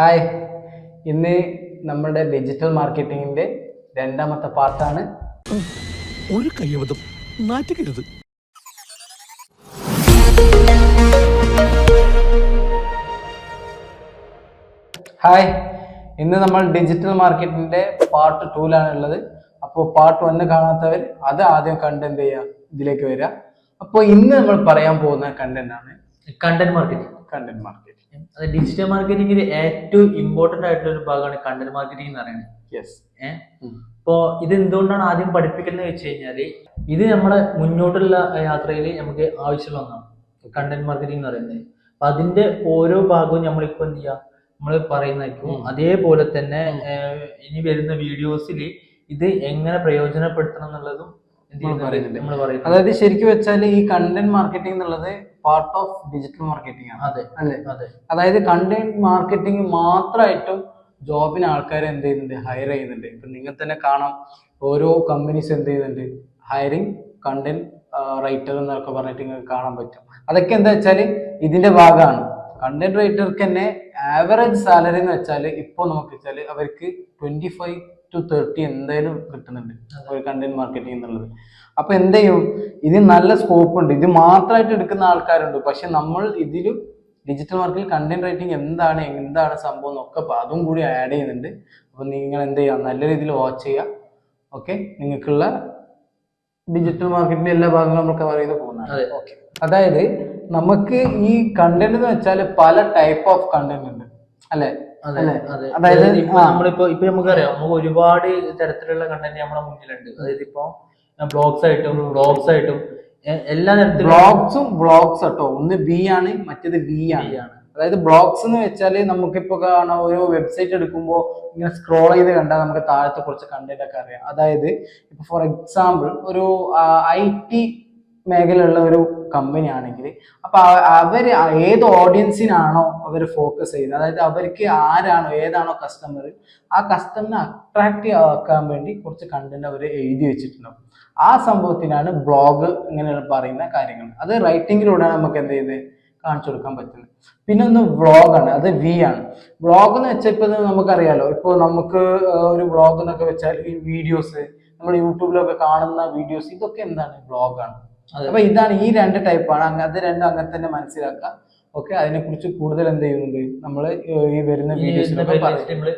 Hi, ഇന്ന് നമ്മുടെ digital മാർക്കറ്റിംഗിന്റെ രണ്ടാമത്തെ പാർട്ടാണ്. ഒരു കയ്യബദ്ധം നാറ്റുകരുത്. ഹായ്, ഇന്ന് നമ്മൾ ഡിജിറ്റൽ മാർക്കറ്റിംഗിന്റെ പാർട്ട് 2 ഉള്ളത്. അപ്പോൾ പാർട്ട് 1 കാണാത്തവർ അത് ആദ്യം കണ്ട് എന്ത് ചെയ്യുക, ഇതിലേക്ക് വരിക. അപ്പോൾ ഇന്ന് നമ്മൾ പറയാൻ പോകുന്ന കണ്ടന്റ് ആണ് കണ്ടന്റ് മാർക്കറ്റിംഗ്. അത് ഡിജിറ്റൽ മാർക്കറ്റിംഗിൽ ഏറ്റവും ഇമ്പോർട്ടന്റ് ആയിട്ടുള്ള ഒരു ഭാഗമാണ് കണ്ടന്റ് മാർക്കറ്റിംഗ് എന്ന് പറയുന്നത്. യെസ്. അപ്പോ ഇത് എന്തുകൊണ്ടാണ് ആദ്യം പഠിപ്പിക്കുന്നത് വെച്ച് കഴിഞ്ഞാല് ഇത് നമ്മളെ മുന്നോട്ടുള്ള യാത്രയിൽ നമുക്ക് ആവശ്യമുള്ള ഒന്നാണ് കണ്ടന്റ് മാർക്കറ്റിംഗ് എന്ന് പറയുന്നത്. അപ്പൊ അതിന്റെ ഓരോ ഭാഗവും നമ്മളിപ്പോ എന്ത് ചെയ്യാം, നമ്മൾ പറയുന്നതായിരിക്കും. അതേപോലെ തന്നെ ഇനി വരുന്ന വീഡിയോസിൽ ഇത് എങ്ങനെ പ്രയോജനപ്പെടുത്തണം എന്നുള്ളതും നമ്മൾ പറയും. അതായത് ശരിക്കും വെച്ചാൽ ഈ കണ്ടന്റ് മാർക്കറ്റിംഗ് എന്നുള്ളത് പാർട്ട് ഓഫ് ഡിജിറ്റൽ മാർക്കറ്റിംഗ് ആണ്. അതെ അല്ലേ? അതെ. അതായത് കണ്ടന്റ് മാർക്കറ്റിംഗ് മാത്രമായിട്ടും ജോബിന് ആൾക്കാരെ എന്ത് ചെയ്യുന്നുണ്ട്, ഹയർ ചെയ്യുന്നുണ്ട്. ഇപ്പൊ നിങ്ങൾ തന്നെ കാണാം, ഓരോ കമ്പനീസ് എന്ത് ചെയ്യുന്നുണ്ട്, ഹയറിങ് കണ്ടന്റ് റൈറ്റർ എന്നൊക്കെ പറഞ്ഞിട്ട് നിങ്ങൾക്ക് കാണാൻ പറ്റും. അതൊക്കെ എന്താ വെച്ചാൽ ഇതിന്റെ ഭാഗമാണ്. കണ്ടന്റ് റൈറ്റർക്ക് തന്നെ ആവറേജ് സാലറി എന്ന് വെച്ചാൽ ഇപ്പോൾ നമുക്ക് വെച്ചാൽ അവർക്ക് 25 to 30 എന്തായാലും കിട്ടുന്നുണ്ട് ഒരു കണ്ടന്റ് മാർക്കറ്റിംഗ് എന്നുള്ളത്. അപ്പൊ എന്ത് ചെയ്യും, ഇതിന് നല്ല സ്കോപ്പ് ഉണ്ട്. ഇത് മാത്രമായിട്ട് എടുക്കുന്ന ആൾക്കാരുണ്ട്. പക്ഷെ നമ്മൾ ഇതിലും ഡിജിറ്റൽ മാർക്കറ്റിംഗ് കണ്ടന്റ് റൈറ്റിംഗ് എന്താണ് സംഭവം എന്നൊക്കെ അതും കൂടി ആഡ് ചെയ്യുന്നുണ്ട്. അപ്പൊ നിങ്ങൾ എന്ത് ചെയ്യുക, നല്ല രീതിയിൽ വാച്ച് ചെയ്യുക. ഓക്കെ, നിങ്ങൾക്കുള്ള ഡിജിറ്റൽ മാർക്കറ്റിന്റെ എല്ലാ ഭാഗങ്ങളും നമ്മൾ കവർ ചെയ്ത് പോകുന്നതാണ്. ഓക്കെ, അതായത് നമുക്ക് ഈ കണ്ടന്റ് എന്ന് വെച്ചാൽ പല ടൈപ്പ് ഓഫ് കണ്ടന്റ് ഉണ്ട്, അല്ലെ? അതായത് നമ്മളിപ്പോ നമുക്കറിയാം, നമുക്ക് ഒരുപാട് തരത്തിലുള്ള കണ്ടന്റ് നമ്മുടെ മുന്നിലുണ്ട്. അതായത് ഇപ്പൊ ബ്ലോഗ്സ് ആയിട്ടും എല്ലാ തരത്തിലും ബ്ലോഗ്സ് കേട്ടോ. ഒന്ന് ബി ആണ്, മറ്റേത് വി ആണ്. അതായത് ബ്ലോഗ്സ് എന്ന് വെച്ചാല് നമുക്കിപ്പോ കാണാം, ഒരു വെബ്സൈറ്റ് എടുക്കുമ്പോൾ ഇങ്ങനെ സ്ക്രോൾ ചെയ്ത് കണ്ടാൽ നമുക്ക് താഴത്തെ കുറച്ച് കണ്ടന്റ് ഒക്കെ അറിയാം. അതായത് ഇപ്പൊ ഫോർ എക്സാമ്പിൾ ഒരു IT മേഖലയുള്ള ഒരു കമ്പനി ആണെങ്കിൽ അപ്പൊ അവര് ഏത് ഓഡിയൻസിനാണോ അവർ ഫോക്കസ് ചെയ്യുന്നത്, അതായത് അവർക്ക് ഏതാണോ കസ്റ്റമർ, ആ കസ്റ്റമറിനെ അട്രാക്റ്റീവ് ആക്കാൻ വേണ്ടി കുറച്ച് കണ്ടന്റ് അവർ എഴുതി വെച്ചിട്ടുണ്ടാവും. ആ സംഭവത്തിനാണ് ബ്ലോഗ് ഇങ്ങനെ പറയുന്ന കാര്യങ്ങൾ. അത് റൈറ്റിങ്ങിലൂടെയാണ് നമുക്ക് എന്ത് ചെയ്യുന്നത്, കാണിച്ചു കൊടുക്കാൻ പറ്റുന്നത്. പിന്നെ ഒന്ന് വ്ളോഗാണ്, അത് വി ആണ്. വ്ളോഗ് എന്ന് വെച്ചാൽ ഇപ്പൊ നമുക്കറിയാലോ, ഇപ്പൊ നമുക്ക് ഒരു വ്ളോഗ് എന്നൊക്കെ വെച്ചാൽ ഈ വീഡിയോസ് നമ്മൾ യൂട്യൂബിലൊക്കെ കാണുന്ന വീഡിയോസ്, ഇതൊക്കെ എന്താണ്, വ്ളോഗാണ്. അപ്പൊ ഇതാണ് ഈ രണ്ട് ടൈപ്പാണ്. അത് രണ്ടും അങ്ങനെ തന്നെ മനസ്സിലാക്കുക. ഓക്കെ, അതിനെ കുറിച്ച് കൂടുതൽ എന്ത് ചെയ്യുന്നുണ്ട് നമ്മൾ ഈ വരുന്ന വീഡിയോസിലൊക്കെ പഠിക്കുന്നുണ്ട്.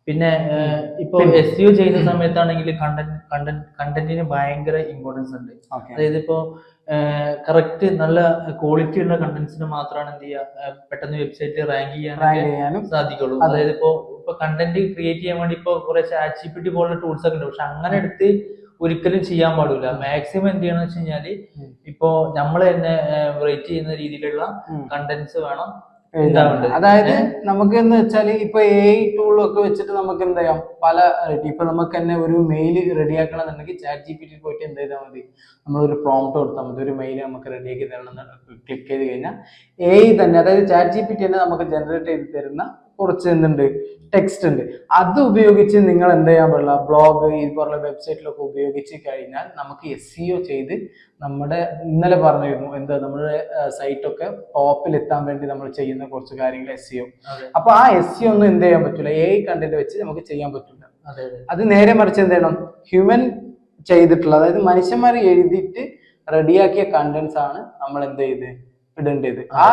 പിന്നെ ഇപ്പൊ SEO ചെയ്യുന്ന സമയത്താണെങ്കിൽ കണ്ടന്റിന് ഭയങ്കര ഇമ്പോർട്ടൻസ് ഉണ്ട്. അതായത് ഇപ്പോ കറക്റ്റ് നല്ല ക്വാളിറ്റി ഉള്ള കണ്ടന്റ്സിന് മാത്രമാണ് എന്ത് ചെയ്യുക, പെട്ടെന്ന് വെബ്സൈറ്റ് റാങ്ക് ചെയ്യാനും സാധിക്കുള്ളൂ. അതായത് ഇപ്പൊ കണ്ടന്റ് ക്രിയേറ്റ് ചെയ്യാൻ വേണ്ടി ഇപ്പൊ കുറെ ChatGPT പോലുള്ള ടൂൾസ് ഒക്കെ ഉണ്ട്. പക്ഷെ അങ്ങനെ എടുത്ത് ഒരിക്കലും ചെയ്യാൻ പാടില്ല. മാക്സിമം എന്ത് ചെയ്യണമെന്ന് വെച്ച് കഴിഞ്ഞാല് ഇപ്പോ നമ്മൾ തന്നെ റേറ്റ് ചെയ്യുന്ന രീതിയിലുള്ള കണ്ടന്റ്സ് വേണം. അതായത് നമുക്ക് എന്ന് വെച്ചാൽ ഇപ്പൊ AI ടൂളൊക്കെ വെച്ചിട്ട് നമുക്ക് എന്താ ചെയ്യാം, പല ഇപ്പൊ നമുക്ക് തന്നെ ഒരു മെയിൽ റെഡിയാക്കണമെന്നുണ്ടെങ്കിൽ ChatGPT പോയിട്ട് എന്ത് ചെയ്താൽ മതി, നമ്മളൊരു പ്രോംപ്റ്റ് കൊടുത്താൽ മതി, ഒരു മെയിൽ നമുക്ക് റെഡിയാക്കി തരണം. ക്ലിക്ക് ചെയ്ത് കഴിഞ്ഞാൽ AI തന്നെ, അതായത് ChatGPT തന്നെ നമുക്ക് ജനറേറ്റ് ചെയ്ത് തരുന്ന കുറച്ച് എന്തുണ്ട്, ടെക്സ്റ്റ് ഉണ്ട്. അത് ഉപയോഗിച്ച് നിങ്ങൾ എന്ത് ചെയ്യാൻ പാടില്ല, ബ്ലോഗ് ഇതുപോലുള്ള വെബ്സൈറ്റിലൊക്കെ ഉപയോഗിച്ച് കഴിഞ്ഞാൽ നമുക്ക് SEO ചെയ്ത് നമ്മുടെ ഇന്നലെ പറഞ്ഞിരുന്നു നമ്മുടെ സൈറ്റൊക്കെ ടോപ്പിൽ എത്താൻ വേണ്ടി നമ്മൾ ചെയ്യുന്ന കുറച്ച് കാര്യങ്ങൾ SEO. അപ്പൊ ആ SEO ഒന്നും എന്ത് ചെയ്യാൻ പറ്റില്ല, AI കണ്ടന്റ് വെച്ച് നമുക്ക് ചെയ്യാൻ പറ്റില്ല. അത് നേരെ മറിച്ച് എന്ത് ചെയ്യണം, ഹ്യൂമൻ ചെയ്തിട്ടുള്ള, അതായത് മനുഷ്യന്മാർ എഴുതിയിട്ട് റെഡിയാക്കിയ കണ്ടന്റ്സ് ആണ് നമ്മൾ എന്ത് ചെയ്ത് ഇടേണ്ടത്. ആ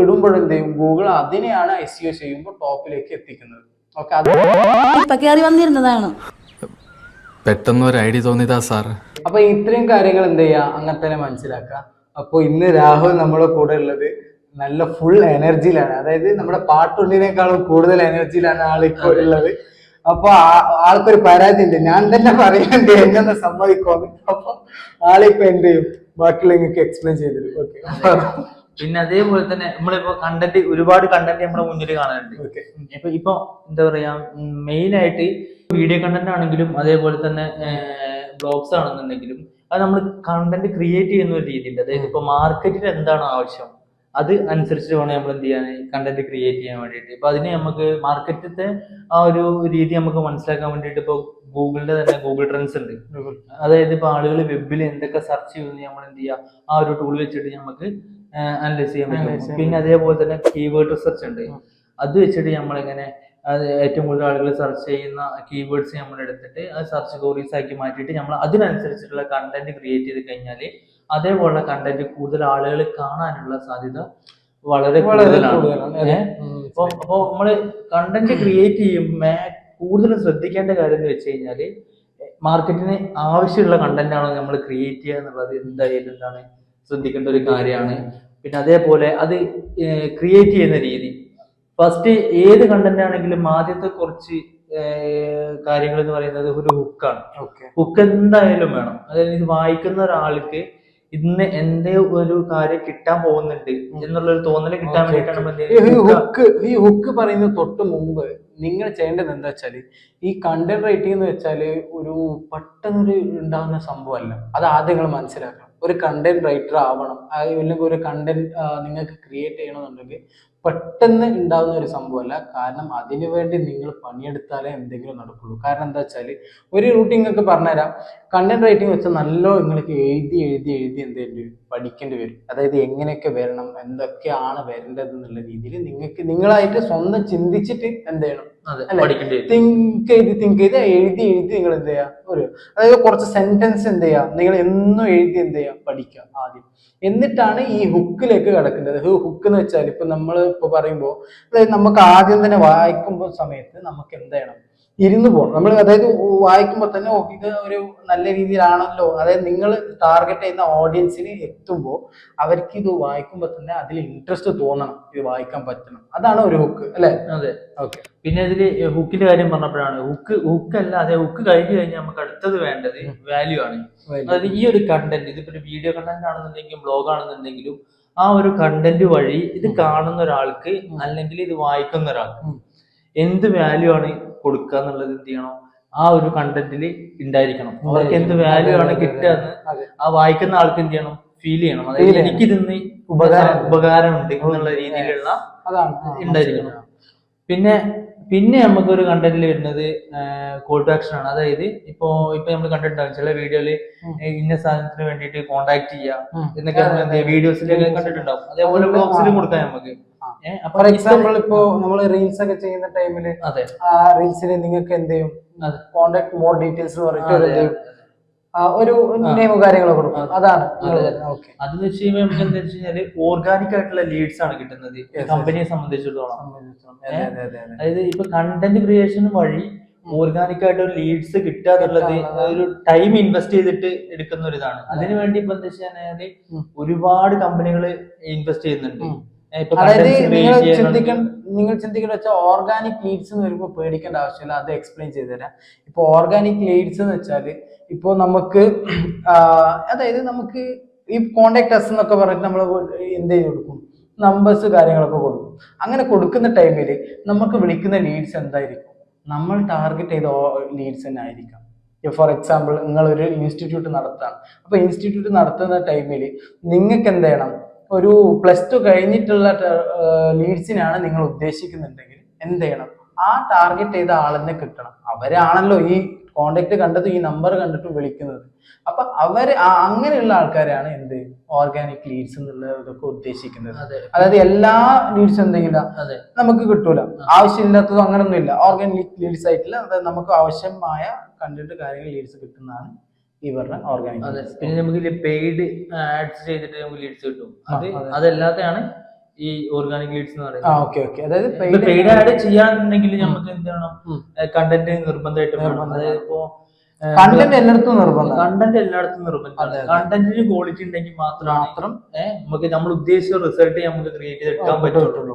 ഇടുമ്പോഴെന്ത് ചെയ്യും, ഗൂഗിൾ അതിനെയാണ് SEO ചെയ്യുമ്പോൾ ടോപ്പിലേക്ക് എത്തിക്കുന്നത്. ഓക്കെ, വന്നിരുന്നതാണ്, പെട്ടെന്ന് ഒരു ഐഡിയ തോന്നിയതാ സാർ. അപ്പൊ ഇത്രയും കാര്യങ്ങൾ എന്ത് ചെയ്യാ, അങ്ങനെ തന്നെ മനസ്സിലാക്കുക. അപ്പൊ ഇന്ന് രാഹുൽ നമ്മുടെ കൂടെ ഉള്ളത് നല്ല ഫുൾ എനർജിയിലാണ്. അതായത് നമ്മുടെ പാട്ടുള്ളിനേക്കാളും കൂടുതൽ എനർജിയിലാണ് ആളിപ്പോൾ ഉള്ളത്. അപ്പൊ ആൾക്കൊരു പരാതി ഉണ്ട്, ഞാൻ തന്നെ പറയണ്ടേ എങ്ങനെ സമ്മതിക്കോന്ന്. അപ്പൊ ആളിപ്പോ എന്ത് ചെയ്യും, ബാക്കിയുള്ള നിങ്ങൾക്ക് എക്സ്പ്ലെയിൻ ചെയ്തിരും. ഓക്കെ, പിന്നെ അതേപോലെ തന്നെ നമ്മളിപ്പോ ഒരുപാട് കണ്ടന്റ് നമ്മുടെ മുന്നിൽ കാണാനുണ്ട്. ഇപ്പൊ എന്താ പറയാ, മെയിൻ ആയിട്ട് വീഡിയോ കണ്ടന്റ് ആണെങ്കിലും അതേപോലെ തന്നെ ബ്ലോഗ്സ് ആണെന്നുണ്ടെങ്കിലും അത് നമ്മൾ കണ്ടന്റ് ക്രിയേറ്റ് ചെയ്യുന്ന ഒരു രീതി ഉണ്ട്. അതായത് ഇപ്പൊ മാർക്കറ്റിൽ എന്താണ് ആവശ്യം അത് അനുസരിച്ച് വേണം നമ്മൾ എന്ത് ചെയ്യാൻ, കണ്ടന്റ് ക്രിയേറ്റ് ചെയ്യാൻ വേണ്ടിയിട്ട്. ഇപ്പൊ അതിന് നമുക്ക് മാർക്കറ്റിലത്തെ ആ ഒരു രീതി നമുക്ക് മനസ്സിലാക്കാൻ വേണ്ടിയിട്ട് ഇപ്പൊ ഗൂഗിളിന്റെ തന്നെ ഗൂഗിൾ ട്രെൻഡ്സ് ഉണ്ട്. അതായത് ഇപ്പൊ ആളുകൾ വെബിൽ എന്തൊക്കെ സെർച്ച് ചെയ്യുന്നത് നമ്മൾ എന്ത് ചെയ്യുക, ആ ഒരു ടൂൾ വെച്ചിട്ട് നമുക്ക് അനലൈസ് ചെയ്യാൻ പറ്റും. പിന്നെ അതേപോലെ തന്നെ കീവേഡ് റിസർച്ച് ഉണ്ട്. അത് വെച്ചിട്ട് നമ്മളിങ്ങനെ ഏറ്റവും കൂടുതൽ ആളുകൾ സെർച്ച് ചെയ്യുന്ന കീവേഡ്സ് നമ്മൾ എടുത്തിട്ട് അത് സെർച്ച് ക്വറീസ് ആക്കി മാറ്റിയിട്ട് നമ്മൾ അതിനനുസരിച്ചിട്ടുള്ള കണ്ടന്റ് ക്രിയേറ്റ് ചെയ്ത് കഴിഞ്ഞാൽ അതേപോലുള്ള കണ്ടന്റ് കൂടുതൽ ആളുകൾ കാണാനുള്ള സാധ്യത വളരെ കൂടുതലാണ്. അപ്പൊ നമ്മള് കണ്ടന്റ് ക്രിയേറ്റ് ചെയ്യുമ്പോൾ കൂടുതൽ ശ്രദ്ധിക്കേണ്ട കാര്യം എന്ന് വെച്ച് കഴിഞ്ഞാല് മാർക്കറ്റിന് ആവശ്യമുള്ള കണ്ടന്റ് ആണോ നമ്മൾ ക്രിയേറ്റ് ചെയ്യുക എന്നുള്ളത് എന്തായാലും എന്താണ് ശ്രദ്ധിക്കേണ്ട ഒരു കാര്യമാണ്. പിന്നെ അതേപോലെ അത് ക്രിയേറ്റ് ചെയ്യുന്ന രീതി, ഫസ്റ്റ് ഏത് കണ്ടന്റ് ആണെങ്കിലും ആദ്യത്തെ കുറച്ച് കാര്യങ്ങൾ എന്ന് പറയുന്നത് ഒരു ഹുക്കാണ്. ഹുക്ക് എന്തായാലും വേണം. അതായത് ഇത് വായിക്കുന്ന ഒരാൾക്ക് ഇന്ന് എന്തേ ഒരു കാര്യം കിട്ടാൻ പോകുന്നുണ്ട് എന്നുള്ളൊരു തോന്നല് കിട്ടാൻ വേണ്ടിയിട്ടാണ് ഈ ഹുക്ക് പറയുന്നത് തൊട്ട് മുമ്പ് നിങ്ങൾ ചെയ്യേണ്ടത് എന്താ വെച്ചാല് ഈ കണ്ടന്റ് റൈറ്റിംഗ് എന്ന് വെച്ചാല് ഒരു പെട്ടെന്നൊരു ഉണ്ടാകുന്ന സംഭവമല്ല. അത് ആദ്യം നിങ്ങൾ മനസ്സിലാക്കണം. ഒരു കണ്ടന്റ് റൈറ്റർ ആവണം, അല്ലെങ്കിൽ ഒരു കണ്ടന്റ് നിങ്ങൾക്ക് ക്രിയേറ്റ് ചെയ്യണമെന്നുണ്ടെങ്കിൽ പെട്ടെന്ന് ഉണ്ടാകുന്ന ഒരു സംഭവമല്ല. കാരണം അതിനു വേണ്ടി നിങ്ങൾ പണിയെടുത്താലേ എന്തെങ്കിലും നടക്കുള്ളൂ. കാരണം എന്താ വെച്ചാൽ ഒരു റൂട്ടീൻ ഒക്കെ പറഞ്ഞുതരാം. കണ്ടന്റ് റൈറ്റിംഗ് വെച്ചാൽ നല്ല നിങ്ങൾക്ക് എഴുതി എന്ത് ചെയ്യേണ്ടി വരും, പഠിക്കേണ്ടി വരും. അതായത് എങ്ങനെയൊക്കെ വരണം, എന്തൊക്കെയാണ് വരേണ്ടത് എന്നുള്ള രീതിയിൽ നിങ്ങൾക്ക് നിങ്ങളായിട്ട് സ്വന്തം ചിന്തിച്ചിട്ട് എന്ത് ചെയ്യണം, തിങ്ക് ചെയ്ത് എഴുതി നിങ്ങൾ എന്ത് ചെയ്യാം, അതായത് കുറച്ച് സെന്റൻസ് എന്ത് ചെയ്യാം, നിങ്ങൾ എന്നും എഴുതി എന്ത് ചെയ്യാം, പഠിക്കുക ആദ്യം. എന്നിട്ടാണ് ഈ ഹുക്കിലേക്ക് കിടക്കേണ്ടത്. ഹുക്ക് എന്ന് വെച്ചാൽ ഇപ്പൊ നമ്മൾ ഇപ്പൊ പറയുമ്പോൾ അതായത് നമുക്ക് ആദ്യം തന്നെ വായിക്കുമ്പോൾ സമയത്ത് നമുക്ക് എന്ത് ചെയ്യണം, ഇരുന്ന് പോകണം. നമ്മൾ അതായത് വായിക്കുമ്പോൾ തന്നെ ഇത് ഒരു നല്ല രീതിയിലാണല്ലോ, അതായത് നിങ്ങൾ ടാർഗറ്റ് ചെയ്യുന്ന ഓഡിയൻസിന് എത്തുമ്പോൾ അവർക്ക് ഇത് വായിക്കുമ്പോൾ തന്നെ അതിൽ ഇൻട്രസ്റ്റ് തോന്നണം, ഇത് വായിക്കാൻ പറ്റണം. അതാണ് ഒരു ഹുക്ക് അല്ലെ? അതെ, ഓക്കെ. പിന്നെ ഇതില് ഹുക്കിന്റെ കാര്യം പറഞ്ഞപ്പോഴാണ് ഹുക്ക് അല്ല, അതെ, ഹുക്ക് കഴിഞ്ഞു കഴിഞ്ഞാൽ നമുക്ക് അടുത്തത് വേണ്ടത് വാല്യൂ ആണ്. അതായത് ഈ ഒരു കണ്ടന്റ്, ഇതിപ്പോ ഒരു വീഡിയോ കണ്ടന്റ് ആണെന്നുണ്ടെങ്കിലും ബ്ലോഗ് ആണെന്നുണ്ടെങ്കിലും ആ ഒരു കണ്ടന്റ് വഴി ഇത് കാണുന്ന ഒരാൾക്ക് അല്ലെങ്കിൽ ഇത് വായിക്കുന്ന ഒരാൾക്ക് എന്ത് വാല്യൂ ആണ് കൊടുക്കുക എന്നുള്ളത് എന്ത് ചെയ്യണം, ആ ഒരു കണ്ടന്റിൽ ഉണ്ടായിരിക്കണം. അവർക്ക് എന്ത് വാല്യൂ ആണ് കിട്ടുക എന്ന് ആ വായിക്കുന്ന ആൾക്ക് എന്ത് ചെയ്യണം, ഫീൽ ചെയ്യണം. അതായത് എനിക്കിതിന്ന് ഉപകാരമുണ്ട് എന്നുള്ള രീതിയിലുള്ള ഉണ്ടായിരിക്കണം. പിന്നെ നമുക്കൊരു കണ്ടന്റിൽ വരുന്നത് കോൾ ടു ആക്ഷൻ ആണ്. അതായത് ഇപ്പൊ നമ്മൾ കണ്ടിട്ടുണ്ടാവും ചില വീഡിയോയില് ഇന്ന സാധനത്തിന് വേണ്ടിയിട്ട് കോണ്ടാക്ട് ചെയ്യാം എന്നൊക്കെ നമ്മൾ വീഡിയോസിലൊക്കെ കണ്ടിട്ടുണ്ടാവും. അതേപോലെ ബ്ലോഗ്സിലും കൊടുക്കാം നമുക്ക്. ഫോർ എക്സാമ്പിൾ ഇപ്പോ നമ്മൾ റീൽസ് ഒക്കെ ചെയ്യുന്ന ടൈമില് ആ റീൽസിൽ നിങ്ങൾക്ക് എന്ത് ചെയ്യും, കോണ്ടാക്ട് മോർ ഡീറ്റെയിൽസ് പറഞ്ഞിട്ട് ഒരു നെയിം കാര്യങ്ങളൊക്കെ കൊടുക്കും. അതാണ് അതെന്ന് വെച്ച് കഴിയുമ്പോൾ നമുക്ക് എന്താ വെച്ച് കഴിഞ്ഞാല് ഓർഗാനിക് ആയിട്ടുള്ള ലീഡ്സ് ആണ് കിട്ടുന്നത് കമ്പനിയെ സംബന്ധിച്ചിടത്തോളം. അതായത് ഇപ്പൊ കണ്ടന്റ് ക്രിയേഷൻ വഴി ഓർഗാനിക് ആയിട്ട് ഒരു ലീഡ്സ് കിട്ടുക എന്നുള്ളത് ഒരു ടൈം ഇൻവെസ്റ്റ് ചെയ്തിട്ട് എടുക്കുന്ന ഒരു ഇതാണ്. അതിനു വേണ്ടി ഇപ്പൊ എന്താ വെച്ച് കഴിഞ്ഞാല് ഒരുപാട് കമ്പനികൾ ഇൻവെസ്റ്റ് ചെയ്യുന്നുണ്ട്. അതായത് നിങ്ങൾ ചിന്തിക്കേണ്ട വെച്ചാൽ ഓർഗാനിക് ലീഡ്സ് എന്ന് വരുമ്പോൾ പേടിക്കേണ്ട ആവശ്യമില്ല. അത് എക്സ്പ്ലെയിൻ ചെയ്തുതരാം. ഇപ്പൊ ഓർഗാനിക് ലീഡ്സ് എന്ന് വെച്ചാല് ഇപ്പൊ നമുക്ക് അതായത് നമുക്ക് ഈ കോണ്ടാക്ട് അസ് എന്നൊക്കെ പറഞ്ഞിട്ട് നമ്മൾ എന്ത് ചെയ്ത് കൊടുക്കും, നമ്പേഴ്സ് കാര്യങ്ങളൊക്കെ കൊടുക്കും. അങ്ങനെ കൊടുക്കുന്ന ടൈമിൽ നമുക്ക് വിളിക്കുന്ന ലീഡ്സ് എന്തായിരിക്കും, നമ്മൾ ടാർഗറ്റ് ചെയ്ത ലീഡ്സ് തന്നെ ആയിരിക്കാം. ഫോർ എക്സാമ്പിൾ നിങ്ങളൊരു ഇൻസ്റ്റിറ്റ്യൂട്ട് നടത്തുകയാണ്. അപ്പൊ ഇൻസ്റ്റിറ്റ്യൂട്ട് നടത്തുന്ന ടൈമിൽ നിങ്ങൾക്ക് എന്ത് ചെയ്യണം, ഒരു +2 കഴിഞ്ഞിട്ടുള്ള ലീഡ്സിനാണ് നിങ്ങൾ ഉദ്ദേശിക്കുന്നുണ്ടെങ്കിൽ എന്ത് ചെയ്യണം, ആ ടാർഗറ്റ് ചെയ്ത ആളെന്നെ കിട്ടണം. അവരാണല്ലോ ഈ കോണ്ടാക്ട് കണ്ടത്, ഈ നമ്പർ കണ്ടിട്ട് വിളിക്കുന്നത്. അപ്പൊ അങ്ങനെയുള്ള ആൾക്കാരാണ് എന്ത് ഓർഗാനിക് ലീഡ്സ് എന്നുള്ളതൊക്കെ ഉദ്ദേശിക്കുന്നത്. അതായത് എല്ലാ ലീഡ്സും എന്തെങ്കിലും നമുക്ക് കിട്ടൂല, ആവശ്യമില്ലാത്തതും അങ്ങനൊന്നും ഇല്ല. ഓർഗാനിക് ലീഡ്സ് ആയിട്ടില്ല, അതായത് നമുക്ക് ആവശ്യമായ കണ്ടിട്ട് കാര്യങ്ങൾ ലീഡ്സ് കിട്ടുന്നതാണ് ഇവരുടെ ഓർഗാനിക്. പിന്നെ നമുക്ക് പെയ്ഡ് ആഡ്സ് ചെയ്തിട്ട് നമുക്ക് ലീഡ്സ് കിട്ടും. അതല്ലാതെയാണ് ഈ ഓർഗാനിക് ലീഡ്സ് എന്ന് പറയുന്നത്. അതായത് പെയ്ഡ് ആഡ് ചെയ്യാന്നുണ്ടെങ്കിൽ നമുക്ക് എന്ത് ചെയ്യണം, കണ്ടന്റ് നിർബന്ധമായിട്ട് വേണം. അതായത് ഇപ്പോ കണ്ടന്റ് എല്ലായിടത്തും നിർബന്ധം. കണ്ടന്റിന് ക്വാളിറ്റി ഉണ്ടെങ്കിൽ മാത്രം നമുക്ക് നമ്മൾ ഉദ്ദേശിച്ച റിസൾട്ട് നമുക്ക് ക്രിയേറ്റ് ചെയ്തെടുക്കാൻ പറ്റുള്ളൂ.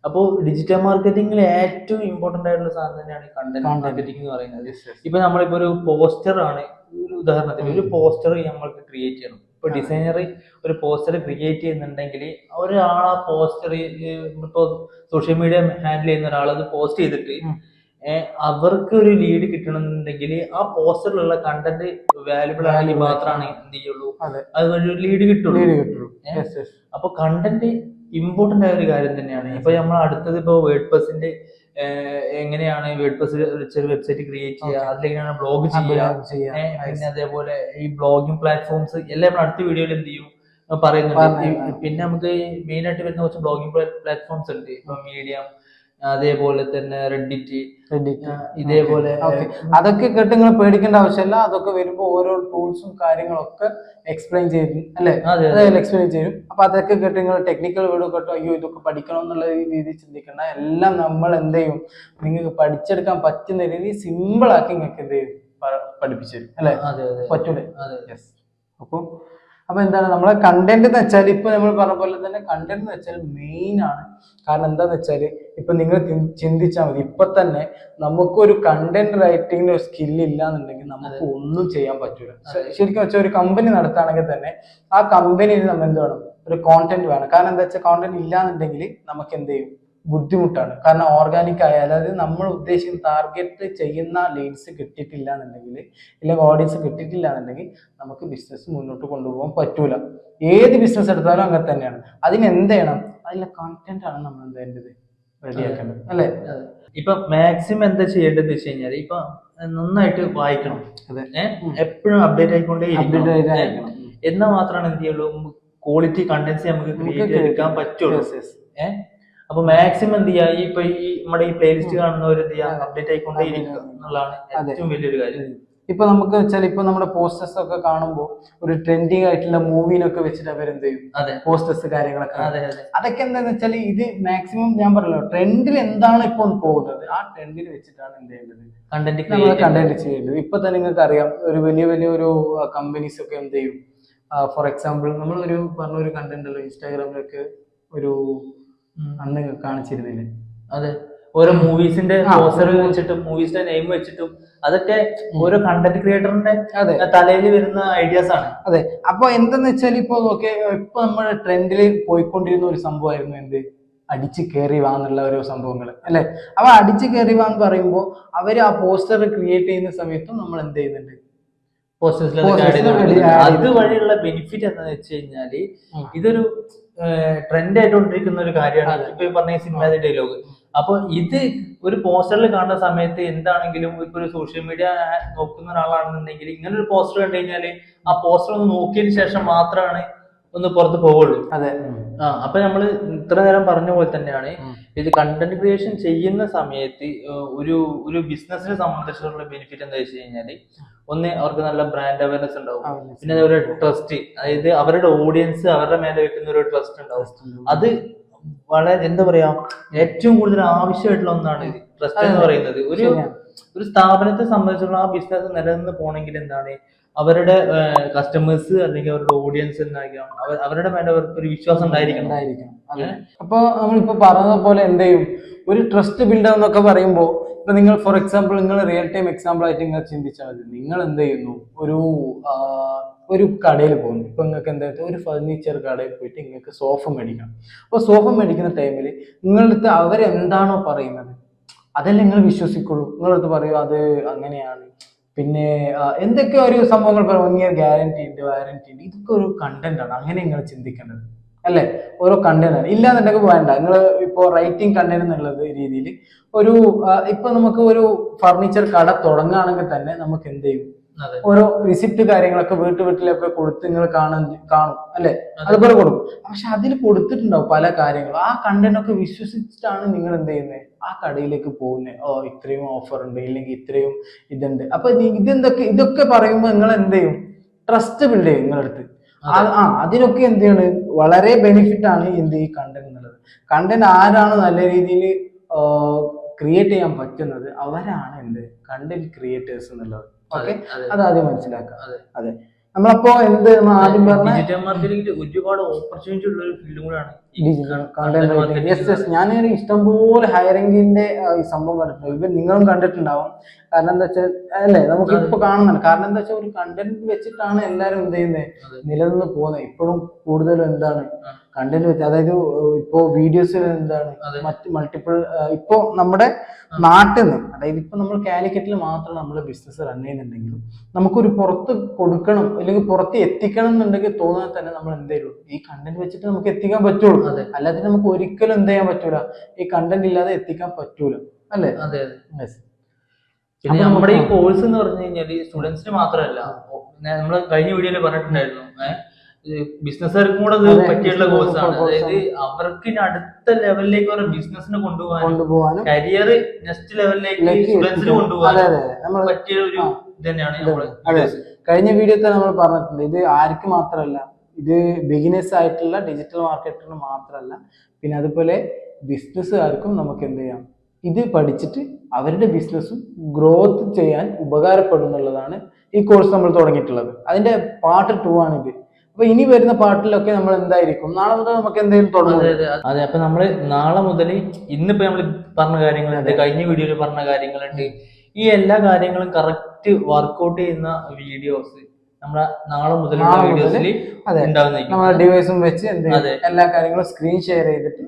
അപ്പോൾ ഡിജിറ്റൽ മാർക്കറ്റിംഗിൽ ഏറ്റവും ഇമ്പോർട്ടന്റ് ആയിട്ടുള്ള സാധനം തന്നെയാണ് കണ്ടന്റ് മാർക്കറ്റിംഗ് എന്ന് പറയുന്നത്. ഇപ്പൊ നമ്മളിപ്പോ ഒരു പോസ്റ്റർ ആണ്, ഒരു ഉദാഹരണത്തിന് ഒരു പോസ്റ്റർ നമ്മൾക്ക് ക്രിയേറ്റ് ചെയ്യണം. ഇപ്പൊ ഡിസൈനർ ഒരു പോസ്റ്റർ ക്രിയേറ്റ് ചെയ്യുന്നുണ്ടെങ്കിൽ ഒരാൾ ആ പോസ്റ്റർ ഇപ്പൊ സോഷ്യൽ മീഡിയ ഹാൻഡിൽ ചെയ്യുന്ന ഒരാൾ അത് പോസ്റ്റ് ചെയ്തിട്ട് അവർക്ക് ഒരു ലീഡ് കിട്ടണമെന്നുണ്ടെങ്കിൽ ആ പോസ്റ്ററിലുള്ള കണ്ടന്റ് വാല്യുബിൾ ആണെങ്കിൽ മാത്രമാണ് എന്ത് ചെയ്യുള്ളൂ, അത് ഒരു ലീഡ് കിട്ടുള്ളൂ. അപ്പൊ കണ്ടന്റ് ഇമ്പോർട്ടന്റ് ആയ ഒരു കാര്യം തന്നെയാണ്. ഇപ്പൊ നമ്മൾ അടുത്തത് ഇപ്പൊ വേർഡ്പ്രസിന്റെ എങ്ങനെയാണ് വേർഡ്പ്രസ് ഒരു വെബ്സൈറ്റ് ക്രിയേറ്റ് ചെയ്യുക, അതിലെങ്ങനെയാണ് ബ്ലോഗ് ചെയ്യുക, പിന്നെ അതേപോലെ ഈ ബ്ലോഗിംഗ് പ്ലാറ്റ്ഫോംസ് എല്ലാം നമ്മൾ അടുത്ത വീഡിയോയിൽ എന്ത് ചെയ്യും പറയുന്നുണ്ട്. പിന്നെ നമുക്ക് മെയിൻ ആയിട്ട് വരുന്ന കുറച്ച് ബ്ലോഗിംഗ് പ്ലാറ്റ്ഫോംസ് ഉണ്ട്. ഇപ്പൊ മീഡിയം, അതേപോലെ തന്നെ റെഡിറ്റ്, ഇതേപോലെ. അതൊക്കെ കേട്ട് നിങ്ങൾ പേടിക്കേണ്ട ആവശ്യമില്ല. അതൊക്കെ വരുമ്പോ ഓരോ ടൂൾസും കാര്യങ്ങളൊക്കെ എക്സ്പ്ലെയിൻ ചെയ്തു അല്ലെ, എക്സ്പ്ലെയിൻ ചെയ്യും. അപ്പൊ അതൊക്കെ കേട്ട് നിങ്ങൾ ടെക്നിക്കൽ വേർഡ് കേട്ടോ അയ്യോ ഇതൊക്കെ പഠിക്കണം എന്നുള്ള രീതിയിൽ ചിന്തിക്കണ്ട. എല്ലാം നമ്മൾ എന്ത് ചെയ്യും, നിങ്ങൾക്ക് പഠിച്ചെടുക്കാൻ പറ്റുന്ന രീതി സിമ്പിൾ ആക്കി നിങ്ങൾക്ക് എന്ത് ചെയ്യും പഠിപ്പിച്ചു തരും അല്ലെ, പറ്റൂലേ? അപ്പൊ എന്താണ് നമ്മളെ കണ്ടന്റ് എന്ന് വെച്ചാൽ ഇപ്പൊ നമ്മൾ പറഞ്ഞ പോലെ തന്നെ കണ്ടന്റ് എന്ന് വെച്ചാൽ മെയിൻ ആണ്. കാരണം എന്താന്ന് വെച്ചാല് ഇപ്പൊ നിങ്ങൾ ചിന്തിച്ചാൽ മതി, ഇപ്പൊ തന്നെ നമുക്കൊരു കണ്ടന്റ് റൈറ്റിംഗിന്റെ ഒരു സ്കില്ല് ഇല്ലാന്നുണ്ടെങ്കിൽ നമുക്ക് ഒന്നും ചെയ്യാൻ പറ്റൂല. ശരിക്കും വെച്ചാൽ ഒരു കമ്പനി നടത്തുകയാണെങ്കിൽ തന്നെ ആ കമ്പനിയിൽ നമ്മൾ എന്ത് വേണം, ഒരു കോണ്ടന്റ് വേണം. കാരണം എന്താ വെച്ചാൽ കോണ്ടന്റ് ഇല്ലാന്നുണ്ടെങ്കിൽ നമുക്ക് എന്ത് ചെയ്യും, ബുദ്ധിമുട്ടാണ്. കാരണം ഓർഗാനിക് ആയ, അതായത് നമ്മൾ ഉദ്ദേശിക്കുന്ന ടാർഗറ്റ് ചെയ്യുന്ന ലീഡ്സ് കിട്ടിയിട്ടില്ല എന്നുണ്ടെങ്കിൽ, ഇല്ലെങ്കിൽ ഓഡിയൻസ് കിട്ടിയിട്ടില്ല എന്നുണ്ടെങ്കിൽ നമുക്ക് ബിസിനസ് മുന്നോട്ട് കൊണ്ടുപോകാൻ പറ്റൂല. ഏത് ബിസിനസ് എടുത്താലും അങ്ങനെ തന്നെയാണ്. അതിന് എന്ത് ചെയ്യണം, അതിലെ കണ്ടന്റ് ആണ് നമ്മൾ എന്ത് റെഡിയാക്കേണ്ടത് അല്ലെ. ഇപ്പൊ മാക്സിമം എന്താ ചെയ്യേണ്ടതെന്ന് വെച്ച് കഴിഞ്ഞാൽ ഇപ്പൊ നന്നായിട്ട് വായിക്കണം, എപ്പോഴും അപ്ഡേറ്റ് ആയിക്കൊണ്ടേ ഇരിക്കണം. എന്നാൽ മാത്രമാണ് എന്ത് ചെയ്യുള്ളൂ, ക്വാളിറ്റി കണ്ടന്റ്സ് നമുക്ക് ക്രിയേറ്റ് ചെയ്തെടുക്കാൻ പറ്റുള്ളൂ. അപ്പൊ മാക്സിമം എന്ത് ചെയ്യാ, ഇപ്പൊ ഈ നമ്മുടെ ഈ പ്ലേലിസ്റ്റ് കാണുന്നവർ എന്ത് ചെയ്യാ, അപ്ഡേറ്റ് ആയിക്കൊണ്ടേ ഇരിക്കുക എന്നുള്ളതാണ് ഏറ്റവും വലിയൊരു കാര്യം. ഇപ്പൊ നമുക്ക് വെച്ചാൽ ഇപ്പൊ നമ്മുടെ പോസ്റ്റേഴ്സ് ഒക്കെ കാണുമ്പോൾ ഒരു ട്രെൻഡിങ് ആയിട്ടുള്ള മൂവിനൊക്കെ വെച്ചിട്ട് അവരെന്ത് ചെയ്യും, പോസ്റ്റേഴ്സ് കാര്യങ്ങളൊക്കെ. അതൊക്കെ എന്താന്ന് വെച്ചാൽ ഇത് മാക്സിമം ഞാൻ പറഞ്ഞല്ലോ, ട്രെൻഡിൽ എന്താണ് ഇപ്പൊ പോകുന്നത് ആ ട്രെൻഡിൽ വെച്ചിട്ടാണ് എന്ത് ചെയ്യേണ്ടത്, കണ്ടന്റ് ചെയ്യേണ്ടത്. ഇപ്പൊ തന്നെ നിങ്ങൾക്ക് അറിയാം, ഒരു വലിയ ഒരു കമ്പനീസ് ഒക്കെ എന്ത് ചെയ്യും, ഫോർ എക്സാമ്പിൾ നമ്മൾ ഒരു പറഞ്ഞൊരു കണ്ടന്റ് അല്ലോ ഇൻസ്റ്റാഗ്രാമിലൊക്കെ ഒരു അന്ന് കാണിച്ചിരുന്നില്ലേ, അതെ, ഓരോ മൂവീസിന്റെ പോസ്റ്റർ വെച്ചിട്ടും മൂവീസിന്റെ നെയിം വെച്ചിട്ടും അതൊക്കെ ഓരോ കണ്ടന്റ് ക്രിയേറ്ററിന്റെ തലയിൽ വരുന്ന ഐഡിയാസ് ആണ്. അതെ. അപ്പൊ എന്തെന്ന് വെച്ചാൽ ഇപ്പൊ ഇപ്പൊ നമ്മുടെ ട്രെൻഡിൽ പോയിക്കൊണ്ടിരുന്ന ഒരു സംഭവമായിരുന്നു എന്ത്, അടിച്ചു കയറി വാന്നുള്ള ഓരോ സംഭവങ്ങൾ അല്ലെ. അപ്പൊ അടിച്ചു കയറി വാന്ന് പറയുമ്പോൾ അവര് ആ പോസ്റ്റർ ക്രിയേറ്റ് ചെയ്യുന്ന സമയത്തും നമ്മൾ എന്ത് ചെയ്യുന്നുണ്ട്, അതുവഴിയുള്ള ബെനിഫിറ്റ് എന്താന്ന് വെച്ച് കഴിഞ്ഞാല് ഇതൊരു ട്രെൻഡ് ആയിക്കൊണ്ടിരിക്കുന്ന ഒരു കാര്യമാണ്. ഇപ്പൊ ഈ പറഞ്ഞ സിനിമയുടെ ഡയലോഗ്. അപ്പൊ ഇത് ഒരു പോസ്റ്ററിൽ കാണുന്ന സമയത്ത് എന്താണെങ്കിലും ഇപ്പൊ ഒരു സോഷ്യൽ മീഡിയ നോക്കുന്ന ഒരാളാണെന്നുണ്ടെങ്കിൽ ഇങ്ങനെ ഒരു പോസ്റ്റർ കണ്ടു കഴിഞ്ഞാല് ആ പോസ്റ്റർ ഒന്ന് നോക്കിയതിന് ശേഷം മാത്രമാണ് ഒന്ന് പുറത്ത് പോവുള്ളൂ. അതെ. അപ്പൊ നമ്മള് ഇത്ര നേരം പറഞ്ഞ പോലെ തന്നെയാണ് ഇത് കണ്ടന്റ് ക്രിയേഷൻ ചെയ്യുന്ന സമയത്ത് ഒരു ബിസിനസിനെ സംബന്ധിച്ചിട്ടുള്ള ബെനിഫിറ്റ് എന്താ വെച്ച് കഴിഞ്ഞാല്, ഒന്ന് അവർക്ക് നല്ല ബ്രാൻഡ് അവയർനെസ് ഉണ്ടാവും. പിന്നെ അതേപോലെ ട്രസ്റ്റ്, അതായത് അവരുടെ ഓഡിയൻസ് അവരുടെ മേലെ വെക്കുന്ന ഒരു ട്രസ്റ്റ് ഉണ്ടാവും. അത് വളരെ എന്താ പറയാ, ഏറ്റവും കൂടുതൽ ആവശ്യമായിട്ടുള്ള ഒന്നാണ് ഇത് ട്രസ്റ്റ് എന്ന് പറയുന്നത്. ഒരു സ്ഥാപനത്തെ സംബന്ധിച്ചുള്ള ആ ബിസിനസ് നിലനിന്ന് പോണെങ്കിൽ എന്താണ്, അവരുടെ കസ്റ്റമേഴ്സ് അല്ലെങ്കിൽ അവരുടെ ഓഡിയൻസ് എന്തായിരിക്കണം, അവരുടെ മേലെ അവർക്ക് ഒരു വിശ്വാസം ഉണ്ടായിരിക്കണം. അപ്പൊ നമ്മളിപ്പോ പറഞ്ഞ പോലെ എന്ത് ചെയ്യും, ഒരു ട്രസ്റ്റ് ബിൽഡർ എന്നൊക്കെ പറയുമ്പോൾ ഇപ്പൊ നിങ്ങൾ ഫോർ എക്സാമ്പിൾ നിങ്ങൾ റിയൽ ടൈം എക്സാമ്പിൾ ആയിട്ട് നിങ്ങൾ ചിന്തിച്ചാൽ മതി. നിങ്ങൾ എന്ത് ചെയ്യുന്നു, ഒരു കടയിൽ പോകുന്നു. ഇപ്പൊ നിങ്ങൾക്ക് എന്താ, ഒരു ഫർണിച്ചർ കടയിൽ പോയിട്ട് നിങ്ങൾക്ക് സോഫ മേടിക്കണം. അപ്പൊ സോഫ മേടിക്കുന്ന ടൈമിൽ നിങ്ങളടുത്ത് അവരെന്താണോ പറയുന്നത് അതല്ലേ നിങ്ങൾ വിശ്വസിക്കുള്ളൂ. നിങ്ങളടുത്ത് പറയൂ അത് അങ്ങനെയാണ്, പിന്നെ എന്തൊക്കെ ഒരു സംഭവങ്ങൾ പറയും, ഗ്യാരണ്ടി ഉണ്ട്, വാറന്റി ഉണ്ട്. ഇതൊക്കെ ഒരു കണ്ടന്റ് ആണ്. അങ്ങനെ നിങ്ങൾ ചിന്തിക്കേണ്ടത് അല്ലെ, ഓരോ കണ്ടന്റ് ആണ്. ഇല്ലാന്നുണ്ടെങ്കിൽ വേണ്ട, നിങ്ങൾ ഇപ്പോ റൈറ്റിംഗ് കണ്ടന്റ് എന്നുള്ളത് രീതിയിൽ ഇപ്പൊ നമുക്ക് ഒരു ഫർണിച്ചർ കട തുടങ്ങുകയാണെങ്കിൽ തന്നെ നമുക്ക് എന്ത് ചെയ്യും, ഓരോ റിസിപ്റ്റ് കാര്യങ്ങളൊക്കെ വീട്ടിലൊക്കെ കൊടുത്ത് നിങ്ങൾ കാണും അല്ലെ, അതുപോലെ കൊടുക്കും. പക്ഷെ അതിൽ കൊടുത്തിട്ടുണ്ടാവും പല കാര്യങ്ങളും. ആ കണ്ടന്റ് ഒക്കെ വിശ്വസിച്ചിട്ടാണ് നിങ്ങൾ എന്ത് ചെയ്യുന്നത്, ആ കടയിലേക്ക് പോകുന്നത്. ഇത്രയും ഓഫർ ഉണ്ട്, ഇല്ലെങ്കിൽ ഇത്രയും ഇതുണ്ട്. അപ്പൊ ഇതൊക്കെ പറയുമ്പോൾ നിങ്ങൾ എന്ത് ചെയ്യും, ട്രസ്റ്റ് ബിൽഡ് ചെയ്യും നിങ്ങളടുത്ത്. അതിനൊക്കെ എന്ത് ചെയ്യാണ്, വളരെ ബെനിഫിറ്റ് ആണ് ഈ കണ്ടന്റ് എന്നുള്ളത്. കണ്ടന്റ് ആരാണ് നല്ല രീതിയിൽ ക്രിയേറ്റ് ചെയ്യാൻ പറ്റുന്നത്, അവരാണ് എന്ത് കണ്ടന്റ് ക്രിയേറ്റേഴ്സ് എന്നുള്ളത്. ഓക്കെ, അതാദ്യം മനസ്സിലാക്കാം. അതെ, നമ്മളപ്പോ എന്ത് ആദ്യം പറഞ്ഞ ഡിജിറ്റൽ മാർക്കറ്റിംഗ് ഒരുപാട് ഓപ്പർച്യൂണിറ്റി ഉള്ള ഒരു ഫീൽഡും കൂടാണ് ഡിജിറ്റൽ കണ്ടന്റ്. ഞാൻ ഇഷ്ടംപോലെ ഹയറിംഗിന്റെ ഈ സംഭവം കണ്ടിട്ടുണ്ട്. ഇവ നിങ്ങളും കണ്ടിട്ടുണ്ടാവും. കാരണം എന്താ വെച്ചാൽ അല്ലെ, നമുക്ക് ഇപ്പൊ കാണുന്നുണ്ട്. കാരണം എന്താ വെച്ചാൽ ഒരു കണ്ടന്റ് വെച്ചിട്ടാണ് എല്ലാരും എന്ത് ചെയ്യുന്നത്, നിലനിന്ന് പോകുന്നത്. ഇപ്പോഴും കൂടുതലും എന്താണ് കണ്ടന്റ് വെച്ച്, അതായത് ഇപ്പോ വീഡിയോസ് എന്താണ് മൾട്ടിപ്പിൾ ഇപ്പോ നമ്മുടെ നാട്ടിൽ നിന്ന്, അതായത് ഇപ്പൊ നമ്മൾ കാലിക്കറ്റിൽ മാത്രം നമ്മൾ ബിസിനസ് റൺ ചെയ്യുന്നുണ്ടെങ്കിലും നമുക്കൊരു പുറത്ത് കൊടുക്കണം അല്ലെങ്കിൽ പുറത്ത് എത്തിക്കണം എന്നുണ്ടെങ്കിൽ തോന്നാൻ തന്നെ നമ്മൾ എന്തേലും ഈ കണ്ടന്റ് വെച്ചിട്ട് നമുക്ക് എത്തിക്കാൻ പറ്റുള്ളൂ. അല്ലാതെ നമുക്ക് ഒരിക്കലും എന്ത് ചെയ്യാൻ പറ്റൂല, ഈ കണ്ടന്റ് ഇല്ലാതെ എത്തിക്കാൻ പറ്റൂല അല്ലെ. അതെ. പിന്നെ നമ്മുടെ ഈ കോഴ്സ് എന്ന് പറഞ്ഞു കഴിഞ്ഞാൽ സ്റ്റുഡൻസിന് മാത്രമല്ല, നമ്മൾ കഴിഞ്ഞ വീഡിയോയിൽ പറഞ്ഞിട്ടുണ്ടായിരുന്നു, ബിസിനസ്സുകാർക്കും കൂടെ അത് പറ്റിയുള്ള കോഴ്സാണ്. അതായത് അവർക്ക് ഇനി അടുത്ത ലെവലിലേക്ക് ഒരു ബിസിനസിന് കൊണ്ടുപോകാനും കരിയർ നെക്സ്റ്റ് ലെവലിലേക്ക് സ്റ്റുഡൻസിന് കൊണ്ടുപോകാനും പറ്റിയ ഒരു തന്നെയാണ് നമ്മള്. കഴിഞ്ഞ വീഡിയോത്തിൽ നമ്മൾ പറഞ്ഞിട്ടുണ്ട്, ഇത് ആർക്ക് മാത്രമല്ല, ഇത് ബിഗിനേഴ്സ് ആയിട്ടുള്ള ഡിജിറ്റൽ മാർക്കറ്ററിന് മാത്രമല്ല, പിന്നെ അതുപോലെ ബിസിനസ്സുകാർക്കും നമുക്ക് എന്ത് ചെയ്യാം, ഇത് പഠിച്ചിട്ട് അവരുടെ ബിസിനസ്സും ഗ്രോത്ത് ചെയ്യാൻ ഉപകാരപ്പെടുന്നുള്ളതാണ് ഈ കോഴ്സ് നമ്മൾ തുടങ്ങിയിട്ടുള്ളത്. അതിന്റെ പാർട്ട് 2 ആണിത്. അപ്പൊ ഇനി വരുന്ന പാർട്ടിലൊക്കെ നമ്മൾ എന്തായിരിക്കും, നാളെ മുതൽ നമുക്ക് എന്തെങ്കിലും തുടങ്ങും. അതെ, അപ്പൊ നമ്മള് നാളെ മുതൽ ഇന്നിപ്പോ നമ്മള് പറഞ്ഞ കാര്യങ്ങളുണ്ട്, കഴിഞ്ഞ വീഡിയോയിൽ പറഞ്ഞ കാര്യങ്ങളുണ്ട്, ഈ എല്ലാ കാര്യങ്ങളും കറക്റ്റ് വർക്ക്ഔട്ട് ചെയ്യുന്ന വീഡിയോസ് നമ്മളെ നാളെ മുതലുള്ള വീഡിയോസിൽ നമ്മുടെ ഡിവൈസും വെച്ച് എല്ലാ കാര്യങ്ങളും സ്ക്രീൻ ഷെയർ ചെയ്തിട്ട്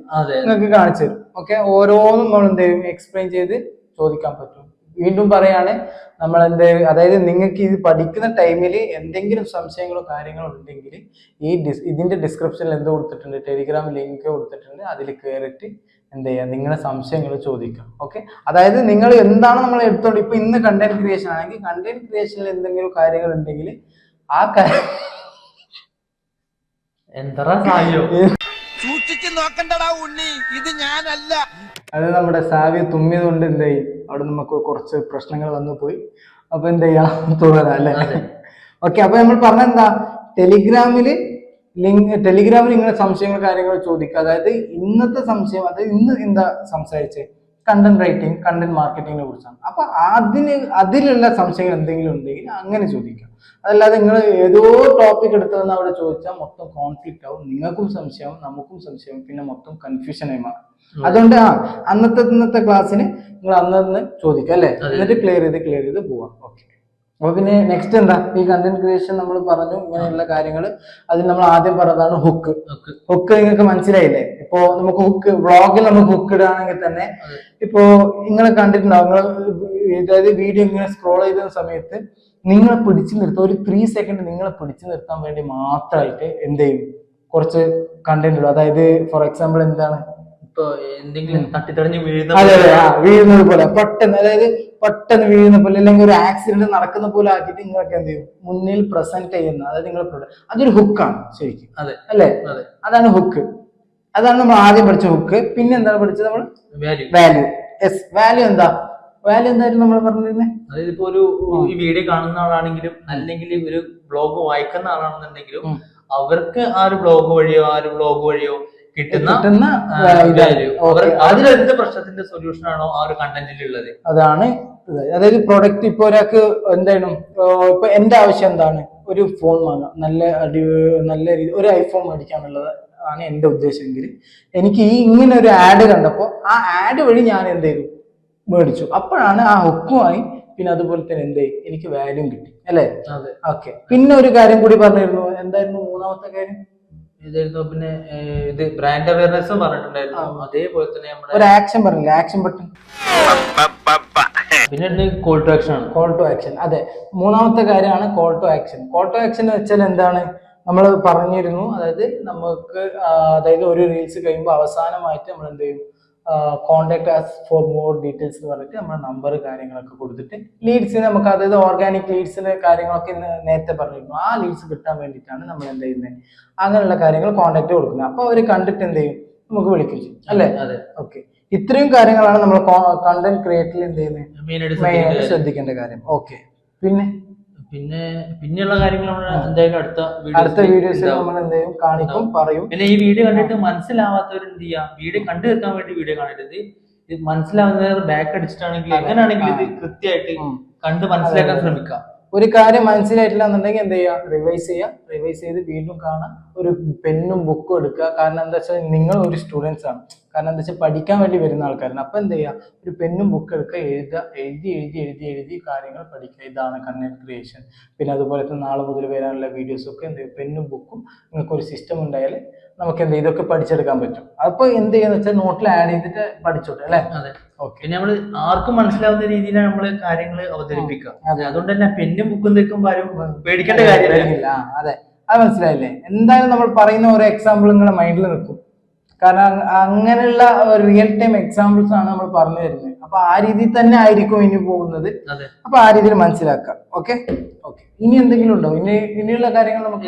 നിങ്ങൾക്ക് കാണിച്ചു തരും. ഓക്കെ, ഓരോന്നും നമ്മൾ എന്ത് ചെയ്യും, എക്സ്പ്ലെയിൻ ചെയ്ത് ചോദിക്കാൻ പറ്റും. വീണ്ടും പറയാണ്, നമ്മൾ അതായത് നിങ്ങൾക്ക് ഇത് പഠിക്കുന്ന ടൈമിൽ എന്തെങ്കിലും സംശയങ്ങളോ കാര്യങ്ങളോ ഉണ്ടെങ്കിൽ ഇതിന്റെ ഡിസ്ക്രിപ്ഷനിൽ എന്ത് കൊടുത്തിട്ടുണ്ട്, ടെലിഗ്രാം ലിങ്ക് കൊടുത്തിട്ടുണ്ട്, അതിൽ കയറിയിട്ട് എന്ത് ചെയ്യുക, നിങ്ങളുടെ സംശയങ്ങൾ ചോദിക്കാം. ഓക്കെ, അതായത് നിങ്ങൾ എന്താണ് നമ്മൾ എടുത്തോണ്ട്, ഇപ്പൊ ഇന്ന് കണ്ടന്റ് ക്രിയേഷൻ ആണെങ്കിൽ കണ്ടന്റ് ക്രിയേഷനിൽ എന്തെങ്കിലും കാര്യങ്ങൾ ഉണ്ടെങ്കിൽ ആ കാര്യം സൂക്ഷിച്ച് നോക്കണ്ടടാ ഉണ്ണി, ഇത് ഞാനല്ല. അത് നമ്മുടെ സാവി തുമ്മിയത് കൊണ്ട് എന്ത് ചെയ്യും, അവിടെ നമുക്ക് കുറച്ച് പ്രശ്നങ്ങൾ വന്നു പോയി. അപ്പൊ എന്ത് ചെയ്യാം, തുടരാം അല്ലെ. ഓക്കെ, അപ്പൊ നമ്മൾ പറഞ്ഞെന്താ, ടെലിഗ്രാമിൽ ഇങ്ങനെ സംശയങ്ങൾ കാര്യങ്ങൾ ചോദിക്കുക. അതായത് ഇന്നത്തെ സംശയം, അതായത് ഇന്ന് എന്താ സംസാരിച്ചേ, കണ്ടന്റ് റൈറ്റിംഗ്, കണ്ടന്റ് മാർക്കറ്റിങ്ങിനെ കുറിച്ചാണ്. അപ്പൊ അതിലുള്ള സംശയങ്ങൾ എന്തെങ്കിലും ഉണ്ടെങ്കിൽ അങ്ങനെ ചോദിക്കാം. അതല്ലാതെ നിങ്ങൾ ഏതോ ടോപ്പിക് എടുത്തതെന്ന് അവിടെ ചോദിച്ചാൽ മൊത്തം കോൺഫ്ലിക്റ്റ് ആവും, നിങ്ങൾക്കും സംശയമാവും, നമുക്കും സംശയമാവും, പിന്നെ മൊത്തം കൺഫ്യൂഷനായി മാറും. അതുകൊണ്ട് ഇന്നത്തെ ക്ലാസ്സിന് നിങ്ങൾ അന്ന് ചോദിക്കാം അല്ലെ, എന്നിട്ട് ക്ലിയർ ചെയ്ത് പോവാം. ഓക്കെ, അപ്പൊ പിന്നെ നെക്സ്റ്റ് എന്താ, ഈ കണ്ടന്റ് ക്രിയേഷൻ നമ്മൾ പറഞ്ഞു, ഇങ്ങനെയുള്ള കാര്യങ്ങൾ. അതിൽ നമ്മൾ ആദ്യം പറഞ്ഞതാണ് ഹുക്ക്. നിങ്ങൾക്ക് മനസ്സിലായില്ലേ? ഇപ്പോ നമുക്ക് വ്ളോഗിൽ നമുക്ക് ഹുക്ക് ഇടുകയാണെങ്കിൽ തന്നെ, ഇപ്പോ നിങ്ങൾ കണ്ടിട്ടുണ്ടാവും, അതായത് വീഡിയോ ഇങ്ങനെ സ്ക്രോൾ ചെയ്ത സമയത്ത് നിങ്ങളെ പിടിച്ചു നിർത്താൻ ഒരു 3 സെക്കൻഡ് നിങ്ങളെ പിടിച്ചു നിർത്താൻ വേണ്ടി മാത്രമായിട്ട് എന്ത് ചെയ്യും, കുറച്ച് കണ്ടന്റ് ഇടും. അതായത് ഫോർ എക്സാമ്പിൾ എന്താണ്, ഇപ്പൊ എന്തെങ്കിലും തട്ടിത്തടഞ്ഞ് വീഴുന്നത് പോലെ പെട്ടെന്ന് വീഴുന്ന പോലെ, അല്ലെങ്കിൽ ഒരു ആക്സിഡന്റ് നടക്കുന്ന പോലെ ആക്കിയിട്ട് നിങ്ങൾക്ക് എന്ത് ചെയ്യും, മുന്നിൽ പ്രസന്റ് ചെയ്യുന്ന, അതായത് നിങ്ങളെ അതൊരു ഹുക്കാണ് ശരിക്കും. അല്ലേ, അതാണ് ഹുക്ക്. അതാണ് നമ്മൾ ആദ്യം പഠിച്ച ഹുക്ക്. പിന്നെ എന്താണ് പഠിച്ചത് നമ്മൾ, വാല്യൂ. വാല്യൂ എന്തായിരുന്നു നമ്മൾ പറഞ്ഞിരുന്നത്? അതായത് ഇപ്പൊ ഒരു ഈ വീഡിയോ കാണുന്ന ആളാണെങ്കിലും അല്ലെങ്കിൽ ഒരു ബ്ലോഗ് വായിക്കുന്ന ആളാണെന്നുണ്ടെങ്കിലും അവർക്ക് ആ ഒരു ബ്ലോഗ് വഴിയോ കിട്ടുന്ന അതിലെന്ത് പ്രശ്നത്തിന്റെ സൊല്യൂഷൻ ആണോ ആ ഒരു കണ്ടന്റിൽ ഉള്ളത്, അതാണ്. അതായത് പ്രൊഡക്റ്റ് ഇപ്പൊ ഒരാൾക്ക് എന്തായാലും, ഇപ്പൊ എന്റെ ആവശ്യം എന്താണ്, ഒരു ഫോൺ വാങ്ങാം, നല്ല രീതി ഒരു ഐഫോൺ മേടിക്കാന്നുള്ളത് ആണ് എന്റെ ഉദ്ദേശമെങ്കിൽ, എനിക്ക് ഇങ്ങനെ ഒരു ആഡ് കണ്ടപ്പോ ആ ആഡ് വഴി ഞാൻ എന്ത് ചെയ്തു, മേടിച്ചു. അപ്പോഴാണ് ആ ഹുക്കുമായി, പിന്നെ അതുപോലെ തന്നെ എന്ത് ചെയ്യും, എനിക്ക് വാല്യൂ കിട്ടി അല്ലെ. ഓക്കെ, പിന്നെ ഒരു കാര്യം കൂടി പറഞ്ഞിരുന്നു, എന്തായിരുന്നു മൂന്നാമത്തെ കാര്യം? ഇതായിരുന്നു. പിന്നെ ഇത് ബ്രാൻഡ് അവയർനെസ് പറഞ്ഞിട്ടുണ്ടായിരുന്നു. അതേപോലെ തന്നെ ഒരു ആക്ഷൻ പറഞ്ഞില്ല, ആക്ഷൻ ബട്ടൺ. പിന്നെ കോൾ ടു ആക്ഷൻ ആണ്. കോൾ ടു ആക്ഷൻ, അതെ, മൂന്നാമത്തെ കാര്യമാണ് call to action. Call to action എന്ന് വെച്ചാൽ എന്താണ്, നമ്മൾ പറഞ്ഞിരുന്നു, അതായത് ഒരു റീൽസ് കഴിയുമ്പോൾ അവസാനമായിട്ട് നമ്മൾ എന്ത് ചെയ്യും, contact us for more details എന്ന് പറഞ്ഞിട്ട് നമ്മുടെ നമ്പർ കാര്യങ്ങളൊക്കെ കൊടുത്തിട്ട് ലീഡ്സിന് നമുക്ക്, അതായത് ഓർഗാനിക് ലീഡ്സിന്റെ കാര്യങ്ങളൊക്കെ നേരത്തെ പറഞ്ഞിരുന്നു, ആ ലീഡ്സ് കിട്ടാൻ വേണ്ടിയിട്ടാണ് നമ്മൾ എന്ത് ചെയ്യുന്നത്, അങ്ങനെയുള്ള കാര്യങ്ങൾ കോൺടാക്ട് കൊടുക്കുന്നത്. അപ്പൊ അവർ കണ്ടിട്ട് എന്ത് ചെയ്യും, നമുക്ക് വിളിക്കും ചെയ്യും അല്ലെ. ഓക്കെ, ഇത്രയും കാര്യങ്ങളാണ് നമ്മൾ കണ്ടന്റ് ക്രിയേറ്ററിൽ എന്ത് ചെയ്യുന്നത്, മെയിനായിട്ട് ശ്രദ്ധിക്കേണ്ട കാര്യം. ഓക്കെ, പിന്നെയുള്ള കാര്യങ്ങൾ നമ്മൾ എന്തായാലും അടുത്ത വീഡിയോസിൽ നമ്മൾ എന്ത് ചെയ്യും, കാണിക്കും, പറയും. പിന്നെ ഈ വീഡിയോ കണ്ടിട്ട് മനസ്സിലാവാത്തവർ എന്ത് ചെയ്യാം, വീഡിയോ കണ്ടു തീർക്കാൻ വേണ്ടി വീഡിയോ കാണരുത്. ഇത് മനസ്സിലാവുന്നവർ ബാക്ക് അടിച്ചിട്ടാണെങ്കിൽ എങ്ങനെയാണെങ്കിൽ ഇത് കൃത്യമായിട്ട് കണ്ട് മനസ്സിലാക്കാൻ ശ്രമിക്കാം. ഒരു കാര്യം മനസ്സിലായിട്ടില്ല എന്നുണ്ടെങ്കിൽ എന്ത് ചെയ്യുക, റിവൈസ് ചെയ്ത് വീണ്ടും കാണാം, ഒരു പെന്നും ബുക്കും എടുക്കുക. കാരണം എന്താ വെച്ചാൽ നിങ്ങൾ ഒരു സ്റ്റുഡൻസ് ആണ്, കാരണം എന്താ വെച്ചാൽ പഠിക്കാൻ വേണ്ടി വരുന്ന ആൾക്കാരാണ്. അപ്പൊ എന്ത് ചെയ്യുക, ഒരു പെന്നും ബുക്ക് എടുക്കുക, എഴുതി കാര്യങ്ങൾ പഠിക്കുക. ഇതാണ് കണ്ടന്റ് ക്രിയേഷൻ. പിന്നെ അതുപോലെ തന്നെ നാളെ മുതൽ വരാനുള്ള വീഡിയോസ് ഒക്കെ എന്ത് ചെയ്യും, പെന്നും ബുക്കും നിങ്ങൾക്ക് ഒരു സിസ്റ്റം ഉണ്ടായാൽ നമുക്ക് എന്ത് ഇതൊക്കെ പഠിച്ചെടുക്കാൻ പറ്റും. അപ്പൊ എന്ത് ചെയ്യാന്ന് വെച്ചാൽ നോട്ടിൽ ആഡ് ചെയ്തിട്ട് പഠിച്ചോട്ടെ അല്ലെ. പിന്നെ നമ്മള് ആർക്കും മനസ്സിലാവുന്ന രീതിയിലാണ് നമ്മള് കാര്യങ്ങൾ അവതരിപ്പിക്കുക. അതുകൊണ്ട് തന്നെ പെന്നും ബുക്കും നിൽക്കുമ്പോൾ ആരും പേടിക്കേണ്ട കാര്യമില്ല. അതെ, അത് മനസ്സിലായില്ലേ. എന്തായാലും നമ്മൾ പറയുന്ന ഓരോ എക്സാമ്പിൾ നിങ്ങളുടെ മൈൻഡിൽ നിൽക്കും. കാരണം അങ്ങനെയുള്ള റിയൽ ടൈം എക്സാമ്പിൾസ് ആണ് നമ്മൾ പറഞ്ഞു തരുന്നത്. അപ്പൊ ആ രീതിയിൽ തന്നെ ആയിരിക്കും ഇനി പോകുന്നത്. അതെ. അപ്പൊ ആ രീതിയിൽ മനസ്സിലാക്കാം. Okay okay. ഇനി എന്തെങ്കിലും ഉണ്ടോ? ഇനിയുള്ള കാര്യങ്ങൾ നമുക്ക്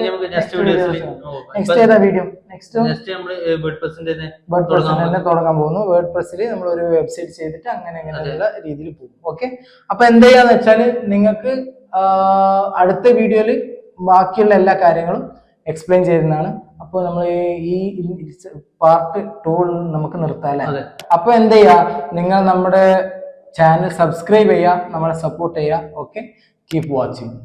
നെക്സ്റ്റ് ഏതാ വീഡിയോ? നെക്സ്റ്റ് നമ്മള് വേർഡ്പ്രസിന്റെ തന്നെ തുടങ്ങാൻ പോകുന്നു. വേർഡ്പ്രസ്സിൽ നമ്മൾ ഒരു വെബ്സൈറ്റ് ചെയ്തിട്ട് അങ്ങനെയുള്ള രീതിയിൽ പോകും. ഓക്കെ. അപ്പൊ എന്ത് ചെയ്യാന്ന് വെച്ചാല് നിങ്ങൾക്ക് അടുത്ത വീഡിയോയിൽ ബാക്കിയുള്ള എല്ലാ കാര്യങ്ങളും എക്സ്പ്ലെയിൻ ചെയ്യുന്നതാണ്. അപ്പോൾ നമ്മൾ ഈ പാർട്ട് 2 നമുക്ക് നിർത്താം അല്ലേ? അപ്പൊ എന്ത് ചെയ്യാ, നിങ്ങൾ നമ്മുടെ ചാനൽ സബ്സ്ക്രൈബ് ചെയ്യുക, നമ്മളെ സപ്പോർട്ട് ചെയ്യുക. Okay, keep watching.